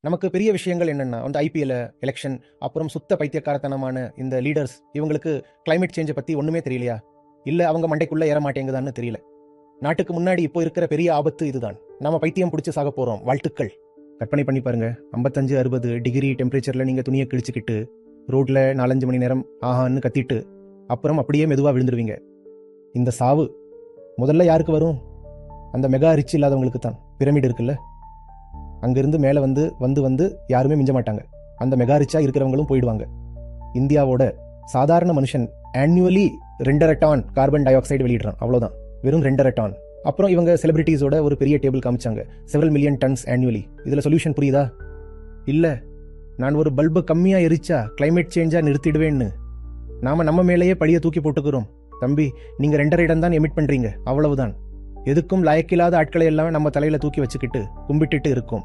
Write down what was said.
நமக்கு பெரிய விஷயங்கள் என்னென்னா அந்த ஐபிஎல் எலெக்ஷன், அப்புறம் சுத்த பைத்தியக்காரத்தனமான இந்த லீடர்ஸ், இவங்களுக்கு கிளைமேட் சேஞ்சை பற்றி ஒன்றுமே தெரியலையா? இல்லை அவங்க மண்டைக்குள்ளே ஏற மாட்டேங்குதான்னு தெரியல. நாட்டுக்கு முன்னாடி இப்போ இருக்கிற பெரிய ஆபத்து இதுதான். நம்ம பைத்தியம் பிடிச்சி சாக போகிறோம். வாழ்த்துக்கள். கற்பனை பண்ணி பாருங்க, 55-60 டிகிரி டெம்பரேச்சரில் நீங்கள் துணியை கிழிச்சிக்கிட்டு ரோட்டில் 4-5 மணி நேரம் ஆஹான்னு கத்திட்டு அப்புறம் அப்படியே மெதுவாக விழுந்துருவீங்க. இந்த சாவு முதல்ல யாருக்கு வரும்? அந்த மெகா ரிச் இல்லாதவங்களுக்கு தான். பிரமிட் இருக்குல்ல, அங்கிருந்து மேலே வந்து யாருமே மிஞ்ச மாட்டாங்க. அந்த மெகா ரிச்சா இருக்கிறவங்களும் போயிடுவாங்க. இந்தியாவோட சாதாரண மனுஷன் annually 2.5 ton carbon dioxide வெளியிடுறான். அவ்வளோதான், வெறும் 2.5 டன். அப்புறம் இவங்க செலிபிரிட்டிஸோட ஒரு பெரிய டேபிள் காமிச்சாங்க, செவரல் மில்லியன் டன்ஸ் ஆனுவலி. இதில் சொல்யூஷன் புரியுதா? இல்லை, நான் ஒரு பல்பு கம்மியாக எரிச்சா கிளைமேட் சேஞ்சாக நிறுத்திடுவேன்னு நாம் நம்ம மேலேயே பழியை தூக்கி போட்டுக்கிறோம். தம்பி, நீங்கள் 2.5 டன் தான் எமிட் பண்ணுறீங்க, அவ்வளவுதான். எதுக்கும் லாயக்கில்லாத ஆட்களை எல்லாம் நம்ம தலையில் தூக்கி வச்சுக்கிட்டு கும்பிட்டுட்டு இருக்கோம்.